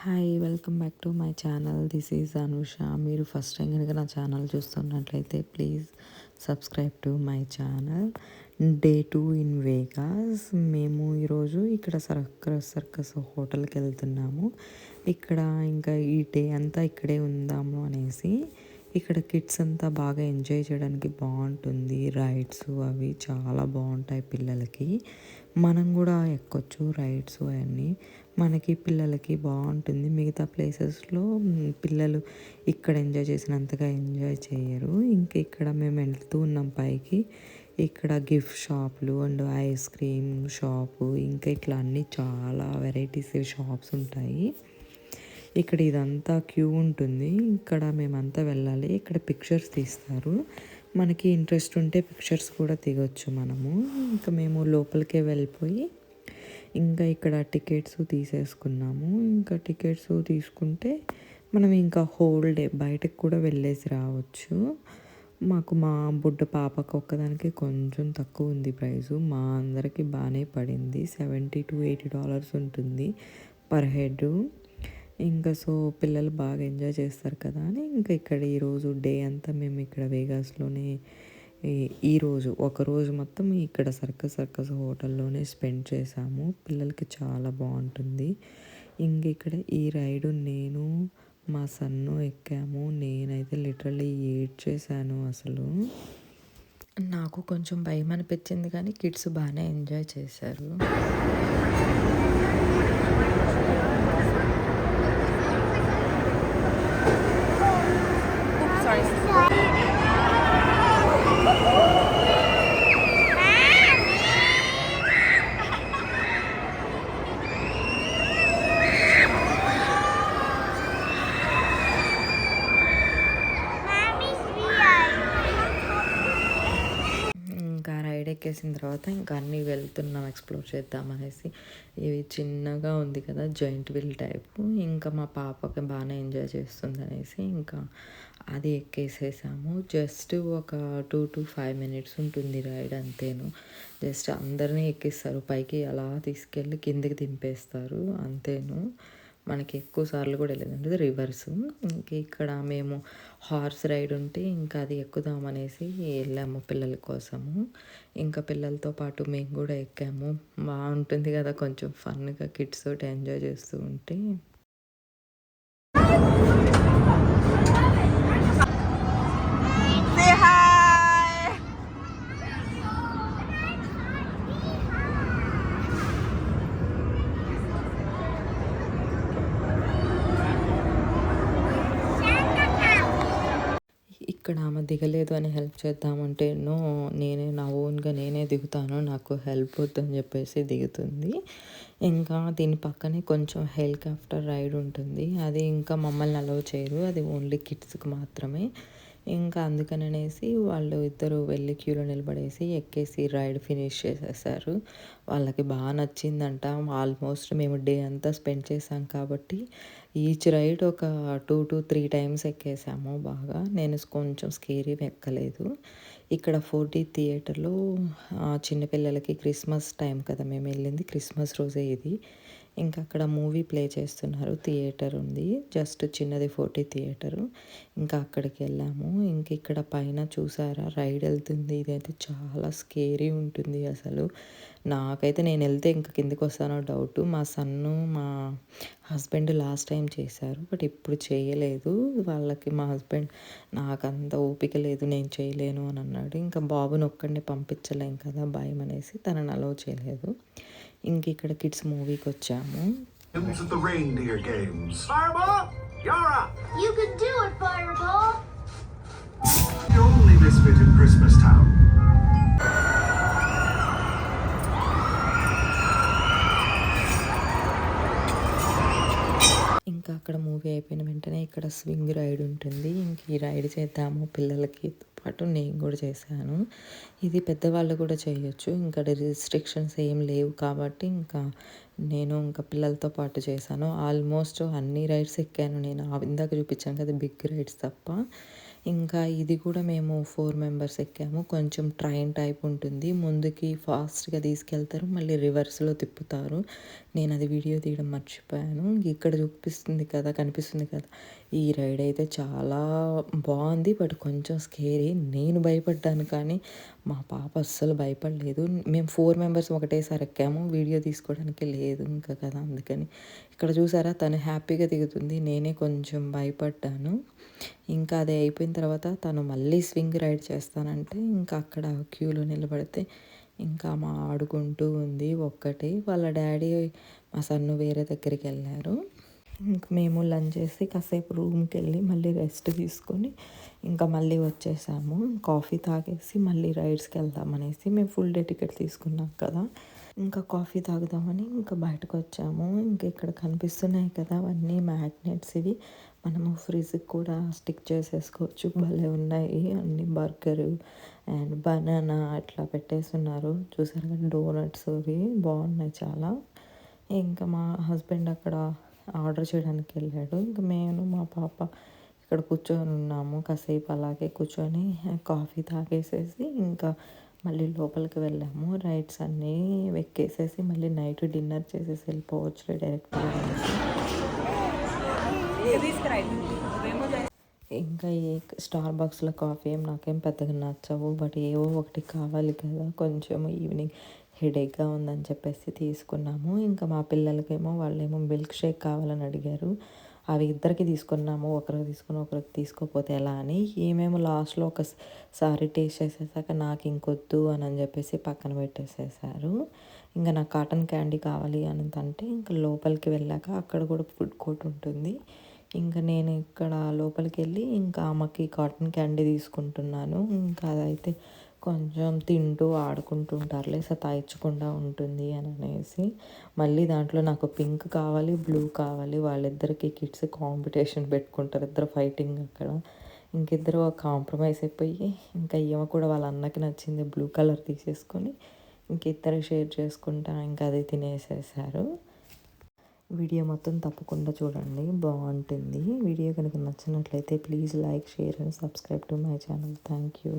Hi welcome back to my channel. This is Anusha. మీరు first time కనుక నా channel చూస్తున్నట్లయితే please subscribe to my channel. Day 2 in Vegas. మేము ఈరోజు ఇక్కడ సర్కస్ హోటల్కి వెళ్తున్నాము. ఇక్కడ ఇంకా ఈ డే అంతా ఇక్కడే ఉందాము అనేసి. ఇక్కడ కిడ్స్ అంతా బాగా ఎంజాయ్ చేయడానికి బాగుంటుంది. రైడ్స్ అవి చాలా బాగుంటాయి పిల్లలకి. మనం కూడా ఎక్కొచ్చు రైడ్స్ అవన్నీ. మనకి పిల్లలకి బాగుంటుంది. మిగతా ప్లేసెస్లో పిల్లలు ఇక్కడ ఎంజాయ్ చేసినంతగా ఎంజాయ్ చేయరు. ఇంకా ఇక్కడ మేము వెళ్తూ ఉన్నాం పైకి. ఇక్కడ గిఫ్ట్ షాపులు అండ్ ఐస్ క్రీమ్ షాపు ఇంకా ఇట్లా అన్నీ చాలా వెరైటీస్ షాప్స్ ఉంటాయి. ఇక్కడ ఇదంతా క్యూ ఉంటుంది. ఇక్కడ మేమంతా వెళ్ళాలి. ఇక్కడ పిక్చర్స్ తీస్తారు. మనకి ఇంట్రెస్ట్ ఉంటే పిక్చర్స్ కూడా దిగొచ్చు మనము. ఇంకా మేము లోపలికే వెళ్ళిపోయి ఇంకా ఇక్కడ టికెట్స్ తీసేసుకున్నాము. ఇంకా టికెట్స్ తీసుకుంటే మనం ఇంకా హోల్ డే బయటకు కూడా వెళ్ళేసి రావచ్చు. మాకు మా బుడ్డ పాపకు ఒక్కదానికి కొంచెం తక్కువ ఉంది ప్రైజు. మా అందరికీ బాగానే పడింది. $70 to $80 ఉంటుంది పర్ హెడ్. ఇంకా సో పిల్లలు బాగా ఎంజాయ్ చేస్తారు కదా అని ఇంకా ఇక్కడ ఈరోజు డే అంతా మేము ఇక్కడ వేగాస్లోనే ఈరోజు ఒకరోజు మొత్తం ఇక్కడ సర్కస్ హోటల్లోనే స్పెండ్ చేసాము. పిల్లలకి చాలా బాగుంటుంది. ఇంక ఇక్కడ ఈ రైడు నేను మా సన్ను ఎక్కాము. నేనైతే లిటరల్లీ ఏడ్చేసాను అసలు. నాకు కొంచెం భయం అనిపించింది కానీ కిడ్స్ బాగానే ఎంజాయ్ చేశారు. ఇంకా రైడ్ ఎక్కేసిన తర్వాత ఇంకా అన్నీ వెళ్తున్నాం ఎక్స్ప్లోర్ చేద్దామనేసి. ఇవి చిన్నగా ఉంది కదా జాయింట్ వీల్ టైపు. ఇంకా మా పాపకి బాగానే ఎంజాయ్ చేస్తుంది అనేసి ఇంకా అది ఎక్కేసేసాము. జస్ట్ ఒక 2 to 5 minutes ఉంటుంది రైడ్ అంతేను. జస్ట్ అందరినీ ఎక్కిస్తారు పైకి, అలా తీసుకెళ్ళి కిందికి దింపేస్తారు అంతేను. మనకి ఎక్కువ సార్లు కూడా వెళ్ళేదంటే రివర్స్. ఇంక ఇక్కడ మేము హార్స్ రైడ్ ఉంటే ఇంకా అది ఎక్కుదామనేసి వెళ్ళాము పిల్లల కోసము. ఇంకా పిల్లలతో పాటు మేము కూడా ఎక్కాము. బాగుంటుంది కదా కొంచెం ఫన్గా కిడ్స్ తోటి ఎంజాయ్ చేస్తూ ఉంటే. ఇక్కడ ఆమె దిగలేదు అని హెల్ప్ చేద్దామంటే నా ఓన్గా నేనే దిగుతాను, నాకు హెల్ప్ వద్దని చెప్పేసి దిగుతుంది. ఇంకా దీని పక్కనే కొంచెం హెలికాప్టర్ రైడ్ ఉంటుంది. అది ఇంకా మమ్మల్ని అలౌ చేయరు, అది ఓన్లీ కిడ్స్కి మాత్రమే. ఇంకా అందుకననేసి వాళ్ళు ఇద్దరు వెళ్ళి క్యూలో నిలబడేసి ఎక్కేసి రైడ్ ఫినిష్ చేసేసారు. వాళ్ళకి బాగా నచ్చిందంట. ఆల్మోస్ట్ మేము డే అంతా స్పెండ్ చేసాం కాబట్టి ఈచ్ రైడ్ ఒక 2 to 3 times ఎక్కేసాము బాగా. నేను కొంచెం స్కేరీ ఎక్కలేదు. ఇక్కడ 4D థియేటర్లో చిన్నపిల్లలకి క్రిస్మస్ టైం కదా మేము వెళ్ళింది, క్రిస్మస్ రోజే ఇది. ఇంకా అక్కడ మూవీ ప్లే చేస్తున్నారు. థియేటర్ ఉంది, జస్ట్ చిన్నది 4D థియేటరు. ఇంకా అక్కడికి వెళ్ళాము. ఇంక ఇక్కడ పైన చూసారా రైడ్ వెళ్తుంది. ఇదైతే చాలా స్కేరీ ఉంటుంది అసలు. నాకైతే నేను వెళ్తే ఇంకా కిందికి వస్తానో డౌట్. మా సన్ను మా హస్బెండ్ లాస్ట్ టైం చేశారు, బట్ ఇప్పుడు చేయలేదు. వాళ్ళకి మా హస్బెండ్ నాకంత ఓపిక లేదు, నేను చేయలేను అని అన్నాడు. ఇంకా బాబుని ఒక్కడిని పంపించలేం కదా భయం అనేసి తనని అలౌ చేయలేదు. ఇంక ఇక్కడ కిడ్స్ మూవీకి వచ్చాము. The reindeer games. Fireball, you're up. You can do it, Fireball. The only misfit in Christmas Town. ఇంకా అక్కడ మూవీ అయిపోయిన వెంటనే ఇక్కడ స్వింగ్ రైడ్ ఉంటుంది. ఇంక ఈ రైడ్ చేద్దాము పిల్లలకి పాటు నేను కూడా చేశాను. ఇది పెద్దవాళ్ళు కూడా చేయొచ్చు, ఇంకా రిస్ట్రిక్షన్స్ ఏం లేవు కాబట్టి ఇంకా నేను ఇంకా పిల్లలతో పాటు చేశాను. ఆల్మోస్ట్ అన్ని రైడ్స్ ఎక్కాను నేను. ఇందాక చూపించాను కదా బిగ్ రైడ్స్ తప్ప. ఇంకా ఇది కూడా మేము 4 మెంబర్స్ ఎక్కాము. కొంచెం ట్రైన్ టైప్ ఉంటుంది. ముందుకి ఫాస్ట్‌గా తీసుకెళ్తారు. మళ్ళీ రివర్స్‌లో తిప్పుతారు. నేను అది వీడియో తీయడం మర్చిపోయాను. ఇక్కడ కనిపిస్తుంది కదా! ఈ రైడ్ అయితే చాలా బావుంది. బట్ కొంచెం స్కేరీ. నేను భయపడ్డాను కానీ మా పాప అస్సలు భయపడలేదు. మేము 4 మెంబర్స్ ఒకటేసారి ఎక్కాము. వీడియో తీసుకోవడానికి లేదు ఇంకా కదా! అందుకని. ఇక్కడ చూసారా తను హ్యాపీగా దిగుతుంది. నేనే కొంచెం భయపడ్డాను. ఇంకా అది అయిపోయిన తర్వాత తను మళ్ళీ స్వింగ్ రైడ్ చేస్తానంటే ఇంకా అక్కడ క్యూలో నిలబడితే ఇంకా ఆడుకుంటూ ఉంది ఒక్కటే. వాళ్ళ డాడీ మా సన్ను వేరే దగ్గరికి వెళ్ళారు. ఇంక మేము లంచ్ చేసి కాసేపు రూమ్కి వెళ్ళి మళ్ళీ రెస్ట్ తీసుకొని ఇంకా మళ్ళీ వచ్చేసాము. కాఫీ తాగేసి మళ్ళీ రైడ్స్కి వెళ్దామనేసి మేము ఫుల్ డే టికెట్ తీసుకున్నాం కదా, ఇంకా కాఫీ తాగుదామని ఇంకా బయటకు వచ్చాము. ఇంకా ఇక్కడ కనిపిస్తున్నాయి కదా అవన్నీ మ్యాగ్నెట్స్. ఇవి మనము ఫ్రిడ్జ్కి కూడా స్టిక్ చేసేసుకోవచ్చు. భలే ఉన్నాయి అన్ని. బర్గరు అండ్ బనానా అట్లా పెట్టేస్తున్నారు. చూసారు కదా డోనట్స్ అవి బాగున్నాయి చాలా. ఇంకా మా హస్బెండ్ అక్కడ ఆర్డర్ చేయడానికి వెళ్ళాడు. ఇంకా నేను మా పాప ఇక్కడ కూర్చొని ఉన్నాము. కాసేపు అలాగే కూర్చొని కాఫీ తాగేసేసి ఇంకా మళ్ళీ లోపలికి వెళ్ళాము. రైడ్స్ అన్నీ ఎక్కేసేసి మళ్ళీ నైట్ డిన్నర్ చేసేసి వెళ్ళిపోవచ్చు డైరెక్ట్గా. ఇంకా ఈ స్టార్ బాక్స్లో కాఫీ నాకేం పెద్దగా నచ్చవు. బట్ ఏవో ఒకటి కావాలి కదా, కొంచెం ఈవినింగ్ హెడేక్గా ఉందని చెప్పేసి తీసుకున్నాము. ఇంకా మా పిల్లలకేమో వాళ్ళేమో మిల్క్ షేక్ కావాలని అడిగారు. అవి ఇద్దరికి తీసుకున్నాము. ఒకరికి తీసుకుని ఒకరికి తీసుకోకపోతే ఎలా అని. ఏమేమో లాస్ట్లో ఒకసారి టేస్ట్ చేసేసాక నాకు ఇంకొద్దు అని చెప్పేసి పక్కన పెట్టేసేసారు. ఇంకా నాకు కాటన్ క్యాండీ కావాలి అని అంటే ఇంకా లోపలికి వెళ్ళాక అక్కడ కూడా ఫుడ్ కోర్ట్ ఉంటుంది. ఇంకా నేను ఇక్కడ లోపలికి వెళ్ళి ఇంకా ఆమెకి కాటన్ క్యాండీ తీసుకుంటున్నాను. ఇంకా అదైతే కొంచెం తింటూ ఆడుకుంటుంటారులే, సతాయించకుండా ఉంటుంది అని అనేసి. మళ్ళీ దాంట్లో నాకు పింక్ కావాలి, బ్లూ కావాలి. వాళ్ళిద్దరికి కిడ్స్ కాంపిటీషన్ పెట్టుకుంటారు. ఇద్దరు ఫైటింగ్ అక్కడ. ఇంకిద్దరు కాంప్రమైజ్ అయిపోయి ఇంకా ఈమె కూడా వాళ్ళ అన్నకి నచ్చింది బ్లూ కలర్ తీసేసుకొని ఇంకిద్దరు షేర్ చేసుకుంటా ఇంకా అది తినేసేసారు. వీడియో మొత్తం తప్పకుండా చూడండి, బాగుంటుంది. వీడియో కనుక నచ్చినట్లయితే please like, share and subscribe to my channel. Thank you.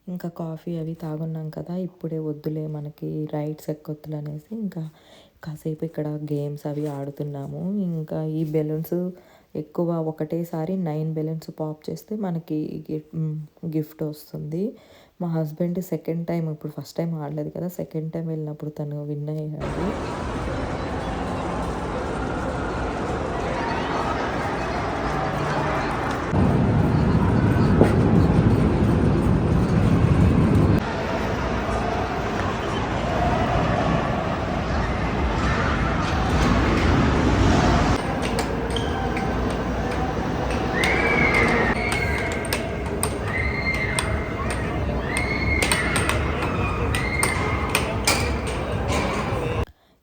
ఇంకా కాఫీ అవి తాగున్నాం కదా, ఇప్పుడే వద్దులే మనకి రైడ్స్ ఎక్కొద్దులు అనేసి ఇంకా కాసేపు ఇక్కడ గేమ్స్ అవి ఆడుతున్నాము. ఇంకా ఈ బెలూన్స్ ఎక్కువ ఒకటేసారి 9 బెలూన్స్ పాప్ చేస్తే మనకి గిఫ్ట్ వస్తుంది. మా హస్బెండ్ సెకండ్ టైం, ఇప్పుడు ఫస్ట్ టైం ఆడలేదు కదా, సెకండ్ టైం వెళ్ళినప్పుడు తను విన్ అయ్యాడు.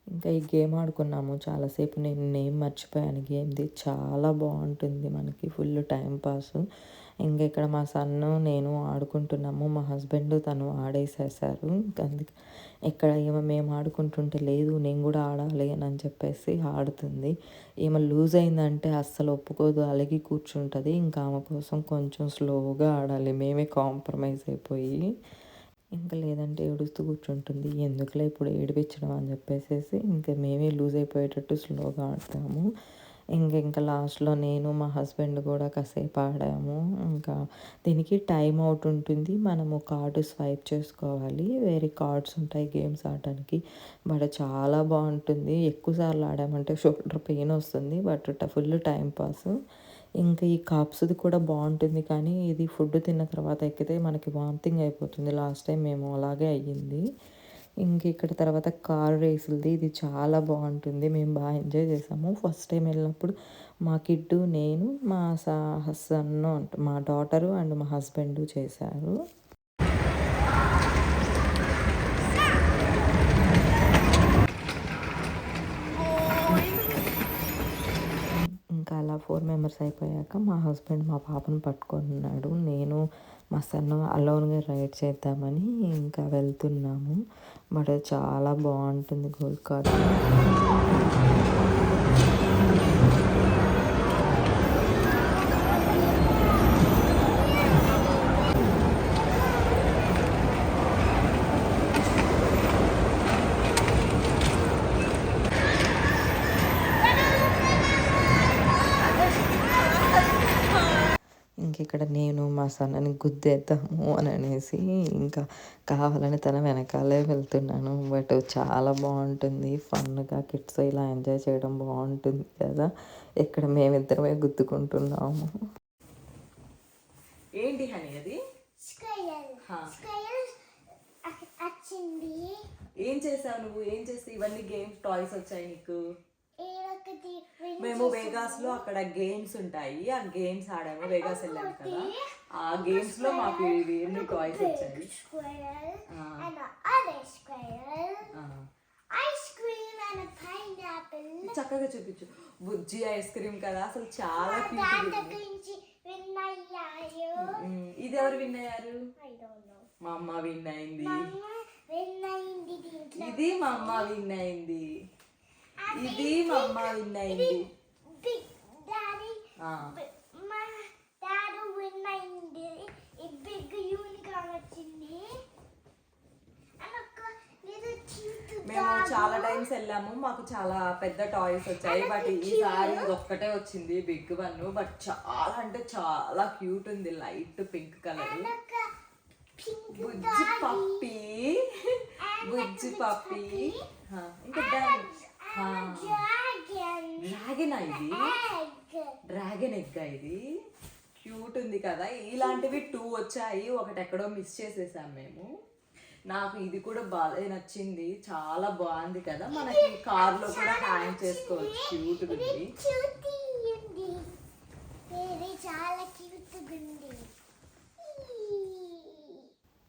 ఇంకా ఈ గేమ్ ఆడుకున్నాము చాలాసేపు. నేను నేమ్ మర్చిపోయాను గేమ్ది. చాలా బాగుంటుంది, మనకి ఫుల్ టైం పాస్. ఇంకా ఇక్కడ మా సన్ను నేను ఆడుకుంటున్నాము. మా హస్బెండ్ తను ఆడేసేసారు. అందుకే ఇక్కడ మేము ఆడుకుంటుంటే లేదు నేను కూడా ఆడాలి అని చెప్పేసి ఆడుతుంది. ఈమె లూజ్ అయిందంటే అస్సలు ఒప్పుకోదు, అలిగి కూర్చుంటుంది. ఇంకా ఆమె కోసం కొంచెం స్లోగా ఆడాలి. మేమే కాంప్రమైజ్ అయిపోయి ఇంకా లేదంటే ఏడుస్తూ కూర్చుంటుంది. ఎందుకులే ఇప్పుడు ఏడిపించడం అని చెప్పేసి ఇంకా మేమే లూజ్ అయిపోయేటట్టు స్లోగా ఆడతాము. ఇంకా లాస్ట్లో నేను మా హస్బెండ్ కూడా కాసేపు ఆడాము. ఇంకా దీనికి టైం అవుట్ ఉంటుంది. మనము కార్డు స్వైప్ చేసుకోవాలి. వేరే కార్డ్స్ ఉంటాయి గేమ్స్ ఆడడానికి. బట్ చాలా బాగుంటుంది. ఎక్కువసార్లు ఆడామంటే షోల్డర్ పెయిన్ వస్తుంది. But full time pass. ఇంకా ఈ కప్స్ది కూడా బాగుంటుంది కానీ ఇది ఫుడ్ తిన్న తర్వాత ఎక్కితే మనకి వామిటింగ్ అయిపోతుంది. లాస్ట్ టైం మేము అలాగే అయ్యింది. ఇంక ఇక్కడ తర్వాత కార్ రేసులది ఇది చాలా బాగుంటుంది. మేము బాగా ఎంజాయ్ చేసాము. ఫస్ట్ టైం వెళ్ళినప్పుడు మా కిడ్డు, నేను, మా సన్ను, మా డాటరు అండ్ మా హస్బెండ్ చేశారు. ఇంకా అలా 4 మెంబర్స్ అయిపోయాక మా హస్బెండ్ మా పాపను పట్టుకొని ఉన్నాడు. నేను మా సన్ను అలోన్గా రైడ్ చేద్దామని ఇంకా వెళ్తున్నాము. బట్ చాలా బాగుంటుంది గోల్డ్ కార్డ్. ఇంక ఇక్కడ నేను మా సన్నని గుద్దేద్దాము అని అనేసి ఇంకా కావాలని తన వెనకాలే వెళ్తున్నాను. బట్ చాలా బాగుంటుంది ఫన్గా, కిడ్స్ ఇలా ఎంజాయ్ చేయడం బాగుంటుంది కదా. ఇక్కడ మేమిద్దరమే గుద్దుకుంటున్నాము. ఏంటి హనీ అది? వచ్చింది. ఏం చేసావు నువ్వు? ఏం చేసి ఇవన్నీ గేమ్స్ టాయ్స్ వచ్చాయి నీకు? మేము వేగాస్ లో అక్కడ గేమ్స్ ఉంటాయి, ఆ గేమ్స్ ఆడాము. వేగాస్ వెళ్ళాము కదా, ఆ గేమ్స్ లో మాకు ఇవి ఎన్ని టాయ్స్ వచ్చాయి. చక్కగా చూపించు. బుజ్జి ఐస్ క్రీమ్ కదా, అసలు చాలా క్యూట్. ఇది ఎవరు విన్ అయ్యారు? మా అమ్మ విన్ అయింది. ఇది మా అమ్మ విన్ అయింది. ఇది మా అమ్మ విన్ అయింది. మేము చాలా టైమ్స్ వెళ్ళాము, మాకు చాలా పెద్ద టాయ్స్ వచ్చాయి. బట్ ఈసారి ఇది ఒక్కటే వచ్చింది బిగ్ వన్. బట్ చాలా అంటే చాలా క్యూట్ ఉంది, లైట్ పింక్ కలర్. బుజ్జి పప్పి, బుజ్జి పప్పి. ఇంకా డ్రాగన్ ఇది, డ్రాగన్ ఎగ్ ఇది. క్యూట్ ఉంది కదా. ఇలాంటివి 2 వచ్చాయి, ఒకటి ఎక్కడో మిస్ చేసేసాం మేము. నాకు ఇది కూడా బాగా నచ్చింది, చాలా బాగుంది కదా. మనకి కార్లో కూడా హ్యాంగ్ చేసుకోవచ్చు, క్యూట్ ఉంది.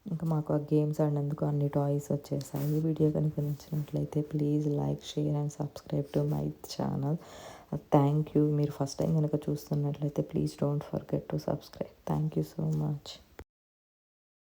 ఇంకా మాకు ఆ గేమ్స్ ఆడినందుకు అన్ని టాయ్స్ వచ్చేసాయి. వీడియో కనుక నచ్చినట్లయితే please like, share and subscribe to my channel. Thank you. మీరు ఫస్ట్ టైం కనుక చూస్తున్నట్లయితే please don't forget to subscribe. Thank you so much.